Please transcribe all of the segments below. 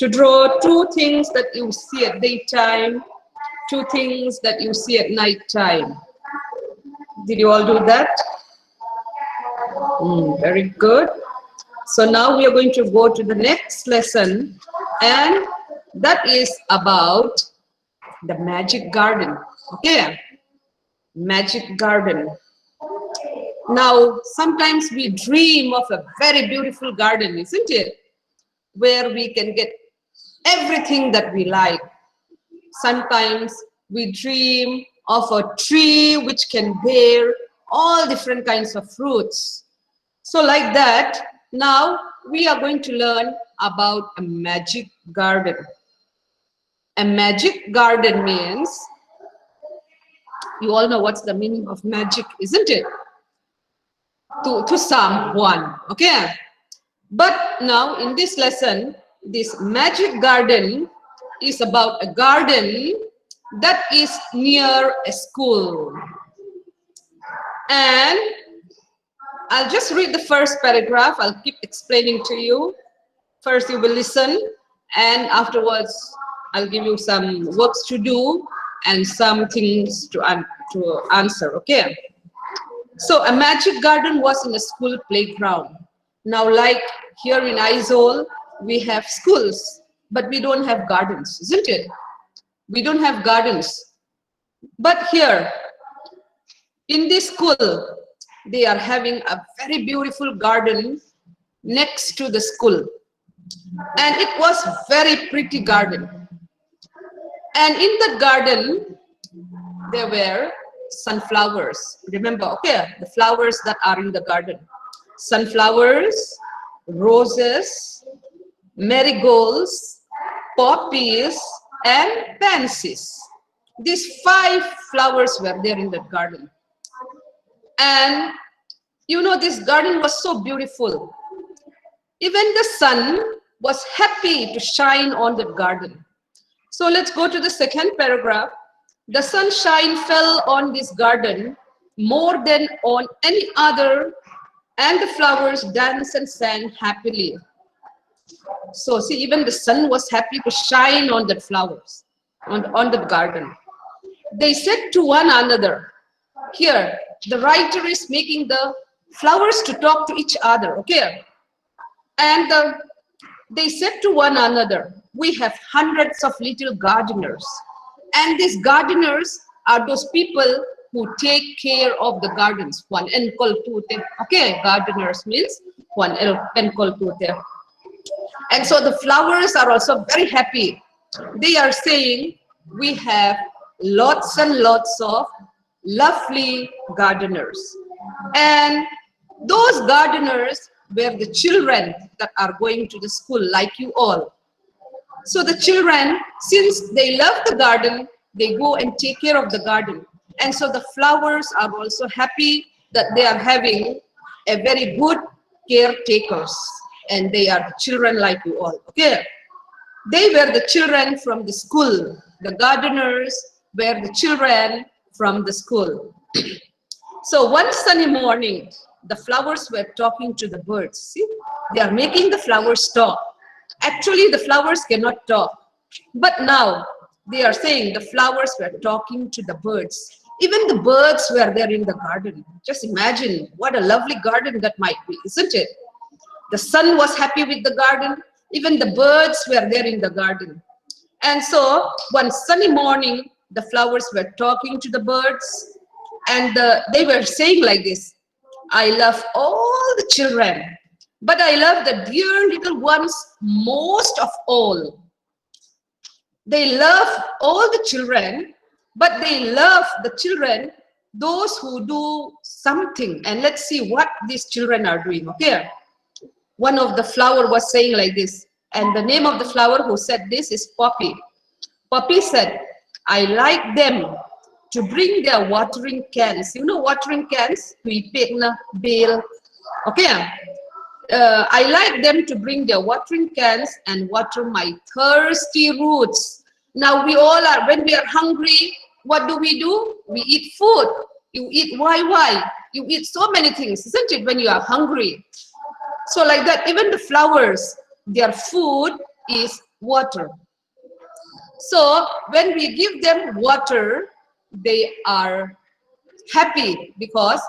to draw two things that you see at daytime, two things that you see at night time. Did you all do that? Very good. So now we are going to go to the next lesson, and that is about the magic garden. Okay, magic garden. Now, sometimes we dream of a very beautiful garden, isn't it? Where we can get everything that we like. Sometimes we dream of a tree which can bear all different kinds of fruits. So like that, now we are going to learn about a magic garden. A magic garden means, you all know what's the meaning of magic, isn't it? To someone, okay? But now in this lesson, this magic garden is about a garden that is near a school. And I'll just read the first paragraph. I'll keep explaining to you. First you will listen, and afterwards I'll give you some works to do and some things to answer, okay? So a magic garden was in a school playground. Now, like here in Aizawl, we have schools, but we don't have gardens, isn't it? We don't have gardens. But here, in this school, they are having a very beautiful garden next to the school. And it was very pretty garden. And in the garden, there were sunflowers. Remember, okay, the flowers that are in the garden. Sunflowers, roses, marigolds, poppies, and pansies. These 5 flowers were there in that garden. And you know, this garden was so beautiful. Even the sun was happy to shine on that garden. So let's go to the second paragraph. The sunshine fell on this garden more than on any other, and the flowers danced and sang happily. So see, even the sun was happy to shine on the flowers, on the garden. They said to one another, here, the writer is making the flowers to talk to each other, okay? And they said to one another, we have hundreds of little gardeners. And these gardeners are those people who take care of the gardens. One enkol pute. Okay, gardeners means one enkol pute. And so the flowers are also very happy. They are saying, we have lots and lots of lovely gardeners. And those gardeners were the children that are going to the school, like you all. So the children, since they love the garden, they go and take care of the garden. And so the flowers are also happy that they are having a very good caretakers. And they are the children like you all, okay? They were the children from the school. The gardeners were the children from the school. So one sunny morning, the flowers were talking to the birds. See, they are making the flowers talk. Actually, the flowers cannot talk. But now, they are saying the flowers were talking to the birds. Even the birds were there in the garden. Just imagine what a lovely garden that might be, isn't it? The sun was happy with the garden. Even the birds were there in the garden. And so, one sunny morning, the flowers were talking to the birds. And they were saying like this, I love all the children, but I love the dear little ones most of all. They love all the children, but they love the children, those who do something. And let's see what these children are doing, okay? One of the flower was saying like this, and the name of the flower who said this is Poppy. Poppy said, I like them to bring their watering cans. You know watering cans? We pick na bill. Okay. I like them to bring their watering cans and water my thirsty roots. Now we all are, when we are hungry, what do? We eat food. You eat why? You eat so many things, isn't it, when you are hungry? So like that, even the flowers, their food is water. So when we give them water, they are happy because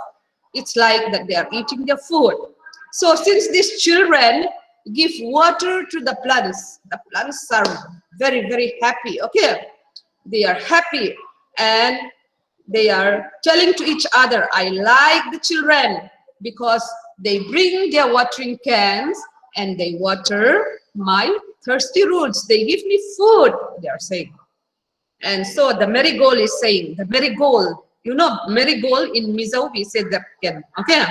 it's like that they are eating their food. So since these children give water to the plants are very, very happy. Okay, they are happy and they are telling to each other, I like the children because they bring their watering cans and they water my thirsty roots. They give me food, they are saying. And so the marigold is saying, the marigold, you know, marigold in Mizo, we say that can, okay?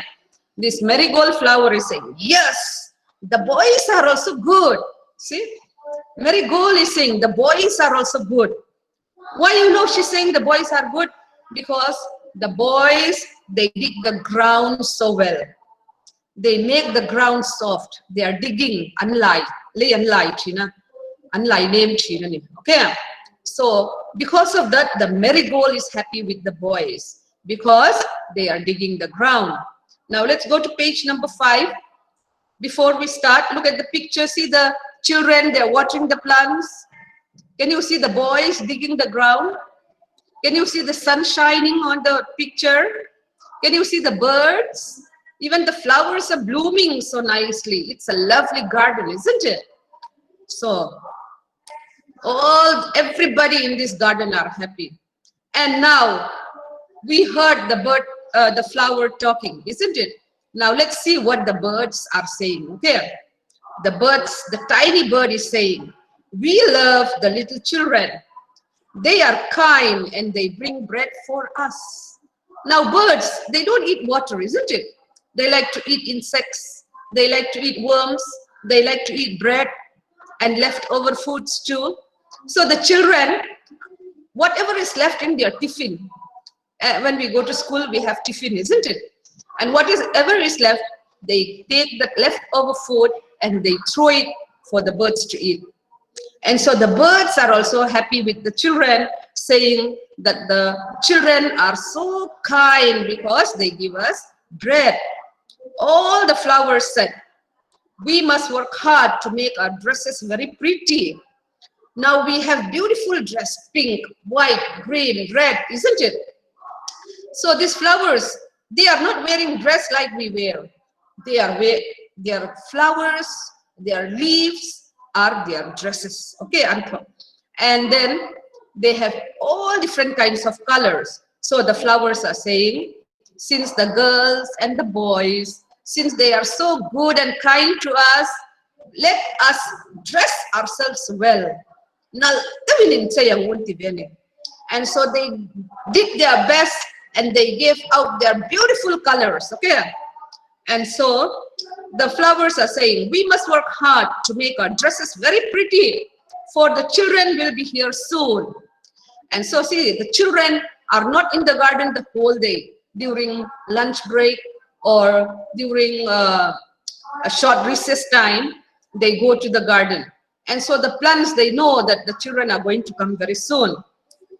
This marigold flower is saying, yes, the boys are also good. See, marigold is saying, the boys are also good. Why you know she's saying the boys are good? Because the boys, they dig the ground so well. They make the ground soft. They are digging, unlike, you know, unlike name, okay? So because of that, the marigold is happy with the boys because they are digging the ground. Now let's go to page number 5. Before we start, look at the picture. See the children, they're watering the plants. Can you see the boys digging the ground? Can you see the sun shining on the picture? Can you see the birds? Even the flowers are blooming so nicely. It's a lovely garden, isn't it? So everybody in this garden are happy. And now we heard the flower talking, isn't it? Now let's see what the birds are saying. Okay, the tiny bird is saying, we love the little children. They are kind and they bring bread for us. Now birds, they don't eat water, isn't it? They like to eat insects. They like to eat worms. They like to eat bread and leftover foods too. So the children, whatever is left in their tiffin, when we go to school, we have tiffin, isn't it? And whatever is left, they take the leftover food and they throw it for the birds to eat. And so the birds are also happy with the children, saying that the children are so kind because they give us bread. All the flowers said, we must work hard to make our dresses very pretty. Now we have beautiful dress, pink, white, green, red, isn't it? So these flowers, they are not wearing dress like we wear. Their flowers, their leaves are their dresses. Okay, and then they have all different kinds of colors. So the flowers are saying, since the girls and the boys, since they are so good and kind to us, let us dress ourselves well. And so they did their best and they gave out their beautiful colors. Okay, and so the flowers are saying, we must work hard to make our dresses very pretty, for the children will be here soon. And so see, the children are not in the garden the whole day. During lunch break or during a short recess time, they go to the garden. And so the plants, they know that the children are going to come very soon.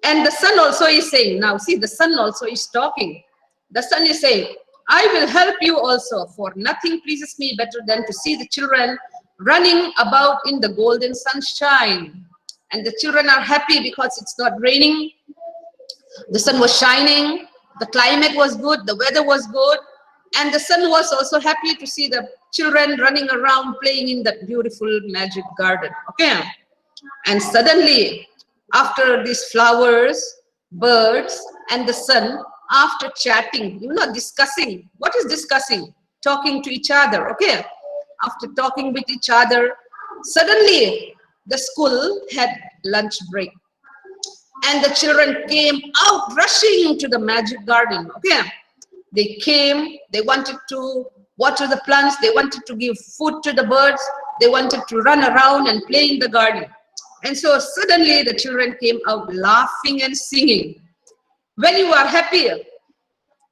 And the sun also is saying, now see, the sun also is talking. The sun is saying, I will help you also, for nothing pleases me better than to see the children running about in the golden sunshine. And the children are happy because it's not raining. The sun was shining. The climate was good. The weather was good. And the sun was also happy to see the children running around playing in that beautiful magic garden. Okay. And suddenly, after these flowers, birds, and the sun, after chatting, discussing. What is discussing? Talking to each other, okay? After talking with each other, suddenly the school had lunch break. And the children came out rushing to the magic garden, okay? They came, they wanted to water the plants, they wanted to give food to the birds, they wanted to run around and play in the garden. And so suddenly the children came out laughing and singing. When you are happy,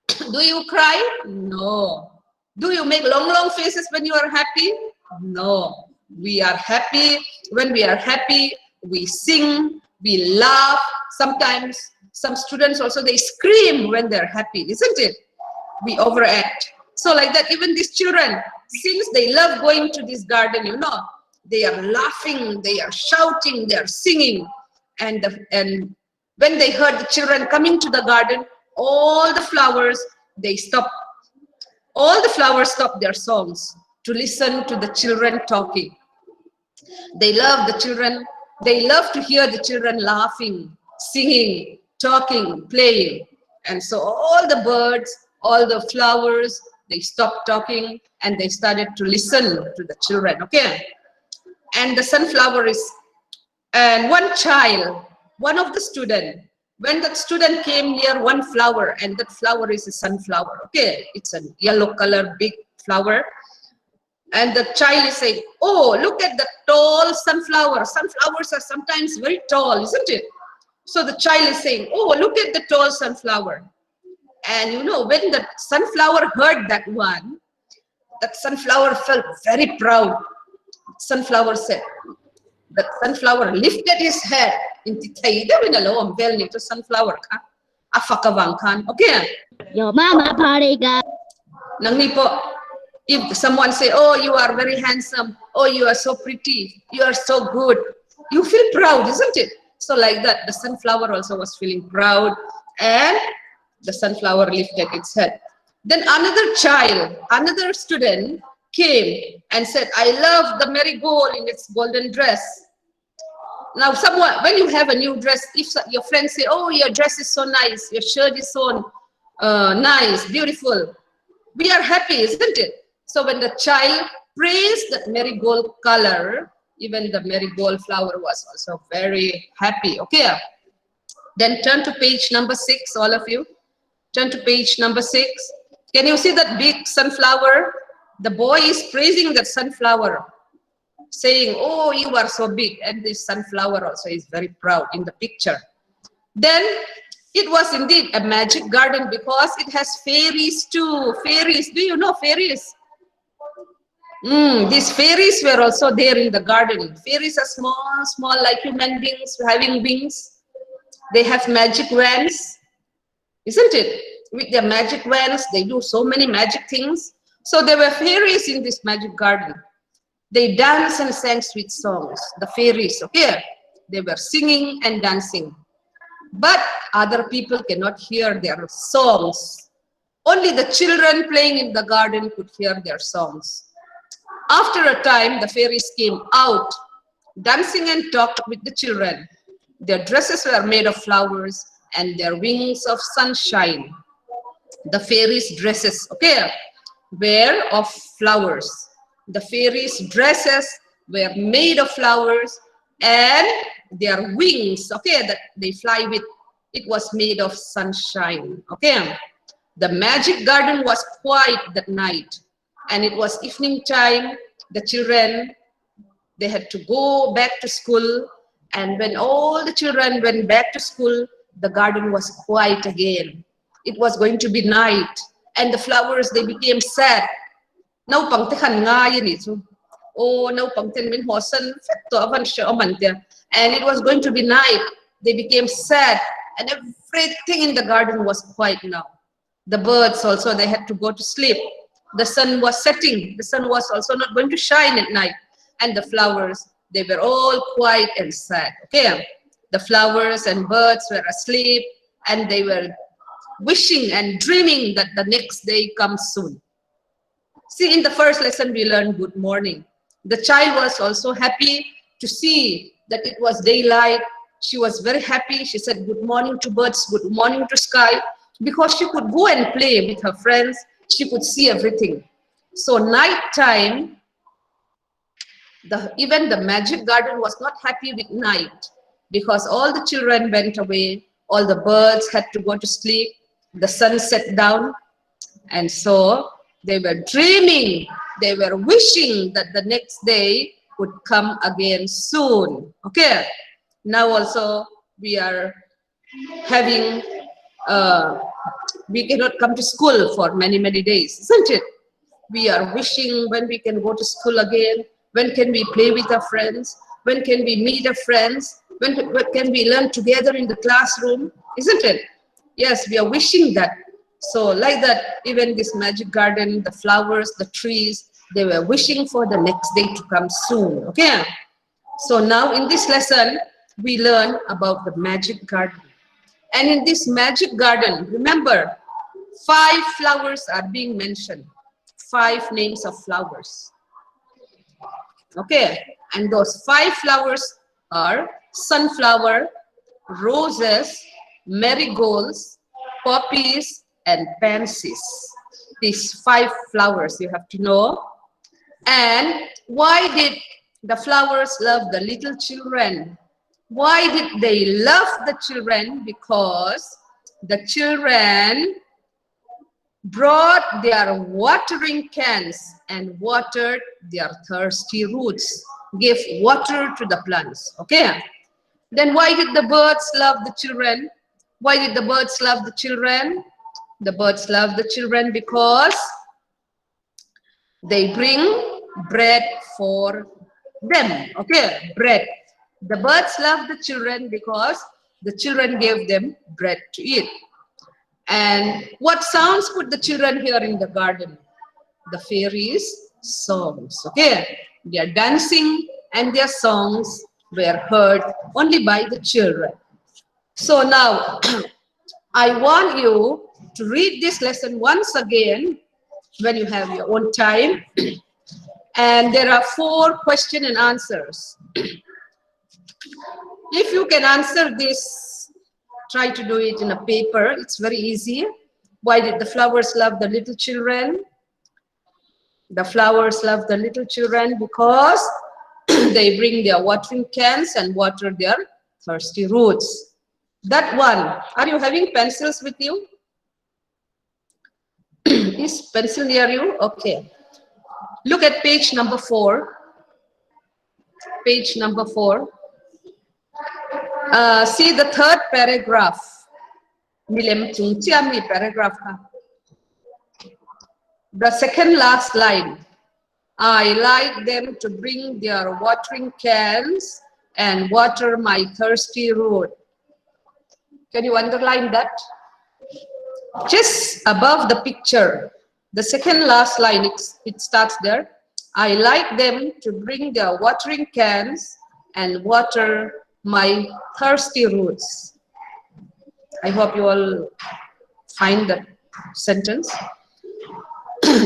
do you cry? No. Do you make long, long faces when you are happy? No. We are happy. When we are happy, we sing, we laugh. Sometimes some students also, they scream when they're happy, isn't it? We overact. So like that, even these children, since they love going to this garden, They are laughing, they are shouting, they are singing. And when they heard the children coming to the garden, all the flowers, they stopped. All the flowers stopped their songs to listen to the children talking. They love the children. They love to hear the children laughing, singing, talking, playing. And so all the birds, all the flowers, they stopped talking and they started to listen to the children. Okay. And the sunflower is, and one child, one of the student, when that student came near one flower, and that flower is a sunflower. Okay. It's a yellow color, big flower. And the child is saying, oh, look at the tall sunflower. Sunflowers are sometimes very tall, isn't it? So the child is saying, oh, look at the tall sunflower. And you know, when the sunflower heard that one, that sunflower felt very proud. Sunflower said, that sunflower lifted his head. Sunflower. Okay. Your mama party guy. If someone say, oh, you are very handsome, oh, you are so pretty, you are so good, you feel proud, isn't it? So like that, the sunflower also was feeling proud, and the sunflower lifted its head. Then another child, another student came and said, I love the marigold in its golden dress. Now, someone, when you have a new dress, if your friends say, oh, your dress is so nice, your shirt is so nice, beautiful, we are happy, isn't it? So when the child praised that marigold color, even the marigold flower was also very happy. Okay. Then turn to page number 6, all of you. Turn to page number 6. Can you see that big sunflower? The boy is praising that sunflower, saying, oh, you are so big. And this sunflower also is very proud in the picture. Then it was indeed a magic garden because it has fairies too. Fairies, do you know fairies? These fairies were also there in the garden. Fairies are small like human beings having wings. They have magic wands, isn't it? With their magic wands, they do so many magic things. So there were fairies in this magic garden. They dance and sang sweet songs. The fairies, okay? They were singing and dancing. But other people cannot hear their songs. Only the children playing in the garden could hear their songs. After a time, the fairies came out, dancing and talked with the children. Their dresses were made of flowers and their wings of sunshine. The fairies' dresses, okay, were of flowers. The fairies' dresses were made of flowers and their wings, okay, that they fly with, it was made of sunshine, okay. The magic garden was quiet that night. And it was evening time. The children, they had to go back to school. And when all the children went back to school, the garden was quiet again. It was going to be night. And the flowers, they became sad. Now pangtekan nga yun ito. Oh, now pangten min hosan fetto avan siya omante. And it was going to be night. They became sad. And everything in the garden was quiet now. The birds also, they had to go to sleep. The sun was setting. The sun was also not going to shine at night. And the flowers, they were all quiet and sad. Okay. The flowers and birds were asleep and they were wishing and dreaming that the next day comes soon. See, in the first lesson, we learned good morning. The child was also happy to see that it was daylight. She was very happy. She said good morning to birds, good morning to sky, because she could go and play with her friends. She could see everything. So night time, even the magic garden was not happy with night because all the children went away, all the birds had to go to sleep, the sun set down, and so they were dreaming, they were wishing that the next day would come again soon. Okay, now also we are having we cannot come to school for many days, isn't it? We are wishing when we can go to school again, when can we play with our friends, when can we meet our friends, when can we learn together in the classroom, isn't it? Yes, we are wishing that. So like that, even this magic garden, the flowers, the trees, They were wishing for the next day to come soon. Okay. So now in this lesson, we learn about the magic garden. And in this magic garden, remember, 5 flowers are being mentioned. 5 names of flowers. Okay. And those 5 flowers are sunflower, roses, marigolds, poppies, and pansies. These 5 flowers you have to know. And why did the flowers love the little children? Why did they love the children? Because the children brought their watering cans and watered their thirsty roots, gave water to the plants. Okay. Then why did the birds love the children? Why did the birds love the children? The birds love the children because they bring bread for them. Okay, bread. The birds love the children because the children gave them bread to eat. And what sounds could the children hear in the garden? The fairies' songs. Okay, their dancing and their songs were heard only by the children. So now, I want you to read this lesson once again when you have your own time. And there are 4 question and answers. If you can answer this, try to do it in a paper. It's very easy. Why did the flowers love the little children? The flowers love the little children because they bring their watering cans and water their thirsty roots. That one. Are you having pencils with you? Is pencil near you? Okay. Look at page number 4. Page number 4. See the 3rd paragraph. Paragraph. The 2nd last line. I like them to bring their watering cans and water my thirsty root. Can you underline that? Just above the picture, the 2nd last line, it starts there. I like them to bring their watering cans and water my thirsty roots. I hope you all find that sentence.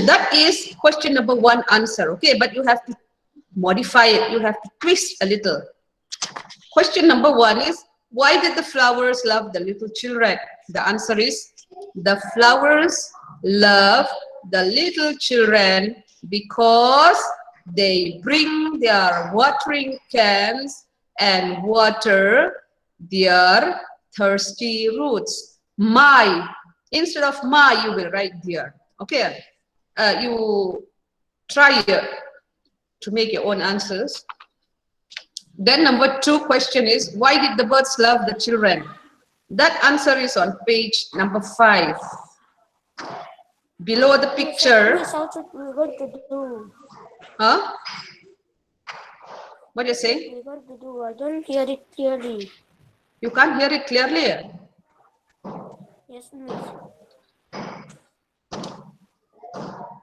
That is question number 1 answer. Okay, but you have to modify it. You have to twist a little. Question number 1 is, why did the flowers love the little children? The answer is, the flowers love the little children because they bring their watering cans and water their thirsty roots. My, instead of my, you will write there. Okay, you try to make your own answers. Then number 2 question is, why did the birds love the children? That answer is on page number 5. Below the picture. Miss, how should we going to do? Huh? What do you say? We're going to do. I don't hear it clearly. You can't hear it clearly? Yes, Miss.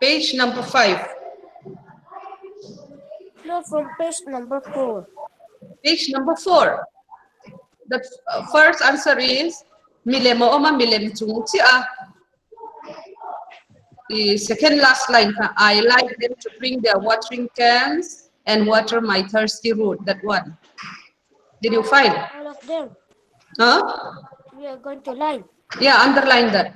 Page number 5. No, from page number 4. Page number 4. The first answer is milemo oma milem chung chia. The second last line, I like them to bring their watering cans and water my thirsty root. That one. Did you find? All of them. Huh? We are going to line. Yeah, underline that.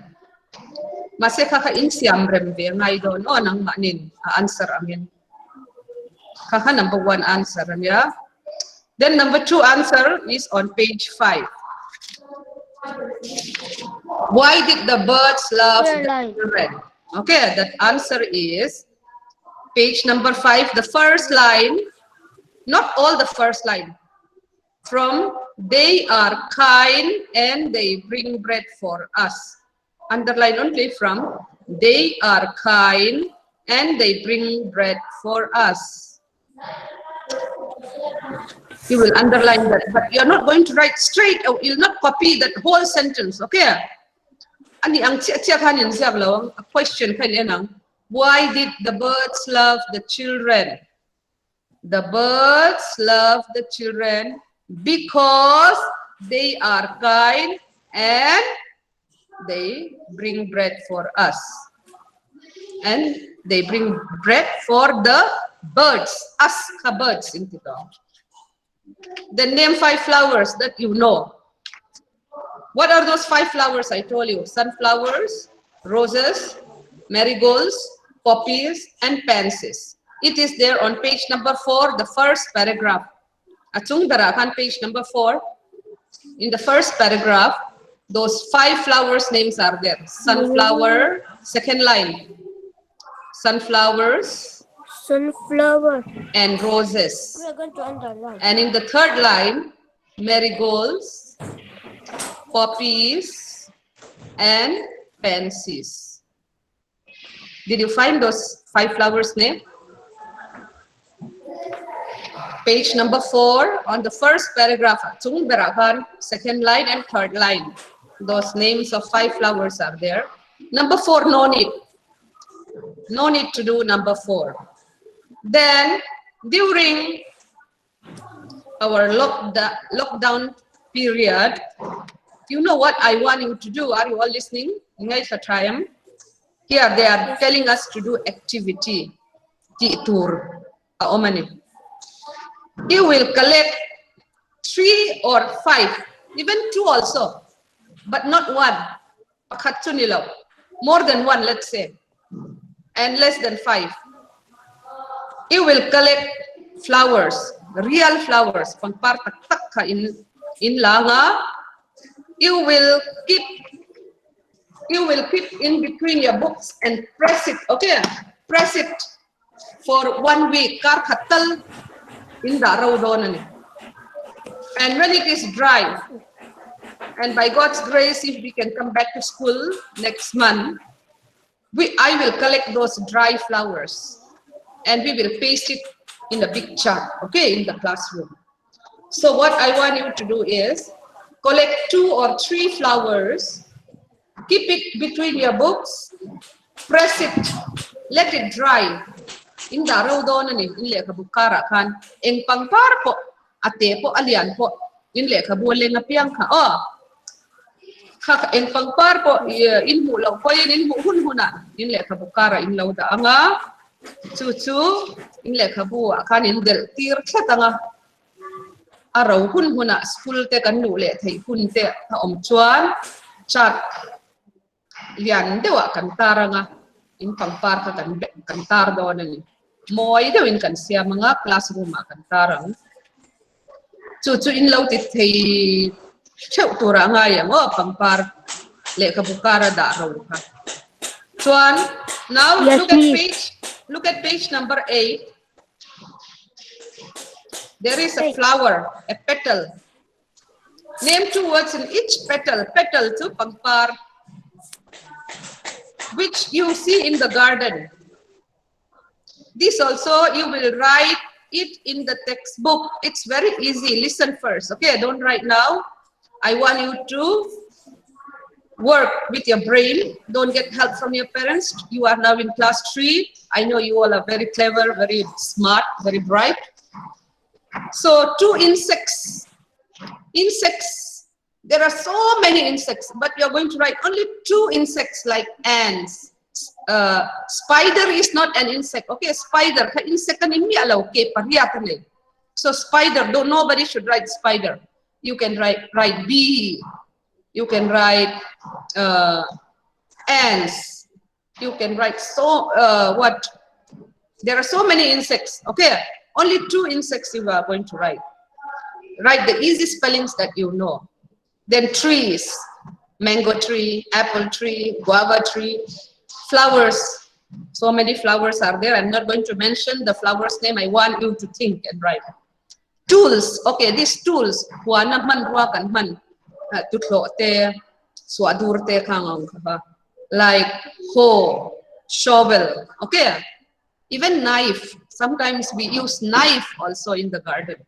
Masih kakak insiam rembe ngai don oh nang manin answer amin. Kakak number 1 answer ya. Then number 2 answer is on page 5. Why did the birds love the children? Okay, that answer is page number 5. The first line, not all the first line. From they are kind and they bring bread for us. Underline only from they are kind and they bring bread for us. You will underline that, but you're not going to write straight, or you'll not copy that whole sentence, okay? Ani ang a question kan yan ang Why did the birds love the children? The birds love the children because they are kind and they bring bread for us. And they bring bread for the birds, us birds in Tito. Then name 5 flowers that you know. What are those 5 flowers I told you? Sunflowers, roses, marigolds, poppies, and pansies. It is there on page number 4, the first paragraph. Atung darakan page number 4. In the first paragraph, those 5 flowers names are there. Sunflower, second line. Sunflowers. Sunflower. And roses. We are going to underline. And in the third line, marigolds, poppies, and pansies. Did you find those 5 flowers name? Page number 4 on the first paragraph. Second line and third line. Those names of 5 flowers are there. Number 4, no need. No need to do number 4. Then during our lockdown period, you know what I want you to do? Are you all listening? Here they are telling us to do activity. You will collect 3 or 5, even 2 also, but not 1. More than 1, let's say, and less than 5. You will collect flowers, real flowers. In langa, you will keep in between your books and press it. Okay, press it for 1 week. And when it is dry, and by God's grace, if we can come back to school next month, I will collect those dry flowers and we will paste it in a big chart, okay, in the classroom. So what I want you to do is collect 2 or 3 flowers, keep it between your books, press it, let it dry. In daraw doon ni inle kabukara kan eng pangpar po ate po alian po inle kabulen nga piang ka eng pangpar po in mulaw po in hunhuna inle kabukara in lauda anga chuchu inle kabu kan in del tir tanga araw hunhuna school te kan nule thei hun te ta om chuan chat lian dewa kan taranga in pangpar ka kan tar doon ni Moy dawin kan siya mga classroom kan tarang. Chuchu in law ti thei cheu tura nga yang pangpar le kabukara daraw ka. Chuan, now Yes, look at page number 8. There is a flower, a petal. Name 2 words in each petal. Petal to pangpar, which you see in the garden. This also, you will write it in the textbook. It's very easy. Listen first. Okay, don't write now. I want you to work with your brain. Don't get help from your parents. You are now in class 3. I know you all are very clever, very smart, very bright. So 2 insects. Insects. There are so many insects, but you're going to write only 2 insects like ants. Spider is not an insect. Okay, spider. Insect okay, so spider, nobody should write spider. You can write bee. You can write ants. You can write there are so many insects. Okay, only 2 insects you are going to write. Write the easy spellings that you know. Then trees, mango tree, apple tree, guava tree. Flowers, so many flowers are there. I'm not going to mention the flowers name. I want you to think and write. Tools, okay, these tools. Like hoe, shovel, okay. Even knife. Sometimes we use knife also in the garden.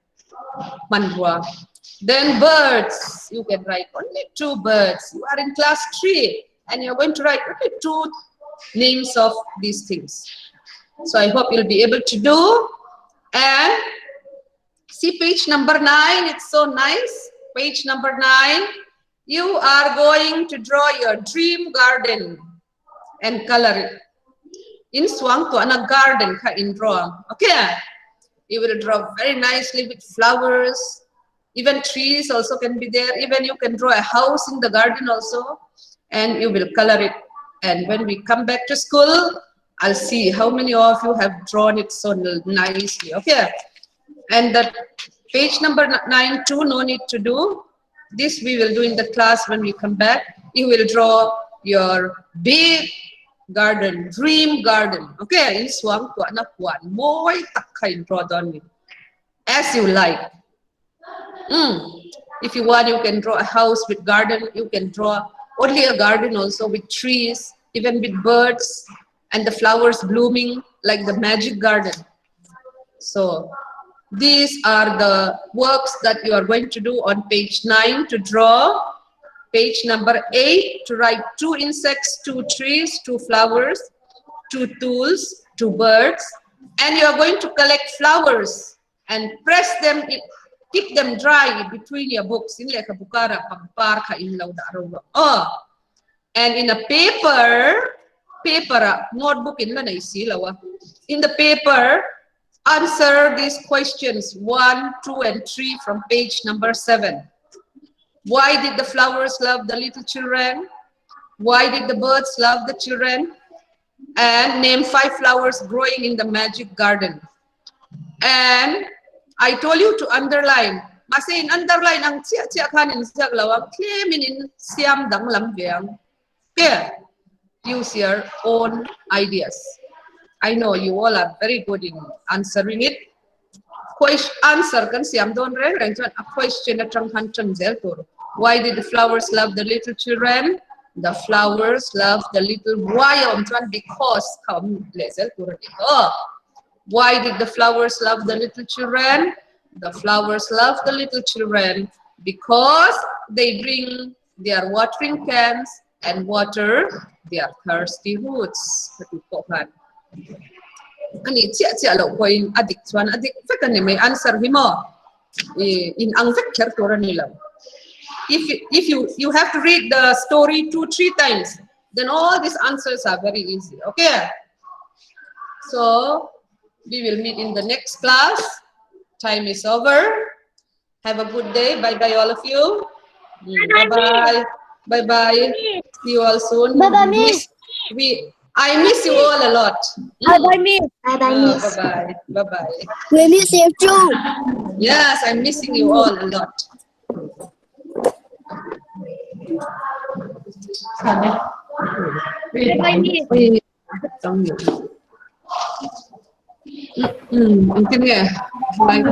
Then birds, you can write only 2 birds. You are in class 3 and you're going to write okay, names of these things. So I hope you'll be able to do. And see page number 9, it's so nice. Page number 9, you are going to draw your dream garden and color it. In swang to a garden ka in draw. Okay. You will draw very nicely with flowers. Even trees also can be there. Even you can draw a house in the garden also. And you will color it. And when we come back to school, I'll see how many of you have drawn it so nicely. Okay. And that page number 9 too, no need to do. This we will do in the class when we come back. You will draw your big garden, dream garden. Okay, in swang to anak one. Moy takay draw down it. As you like. If you want, you can draw a house with garden. You can draw only a garden also with trees, even with birds and the flowers blooming like the magic garden. So these are the works that you are going to do on page 9 to draw. Page number 8 to write 2 insects, 2 trees, 2 flowers, 2 tools, 2 birds. And you are going to collect flowers and press them, keep them dry between your books. Oh, and in a paper, notebook in the paper, answer these questions 1, 2, and 3 from page number 7. Why did the flowers love the little children? Why did the birds love the children? And name 5 flowers growing in the magic garden. And I told you to underline. Masin underline ang cia kanin siya lawang klemin siam dang lambiang. Okay. Use your own ideas. I know you all are very good in answering it. Answer kan siam don re a question at why did the flowers love the little children? The flowers love the little because why did the flowers love the little children? The flowers love the little children because they bring their watering cans and water their thirsty roots. Ani cia lo koin adik fekan may answer himo in ang vector nila. If you have to read the story 2-3 times, then all these answers are very easy. Okay. So we will meet in the next class. Time is over. Have a good day. Bye bye all of you. Bye bye. Bye bye. See you all soon. Bye bye, Miss. I miss you all a lot. Bye bye, Miss. Bye bye, Miss. Bye bye. Bye bye. We miss you too. Yes, I'm missing you all a lot. Bye bye, Miss. Mungkin ya, baik,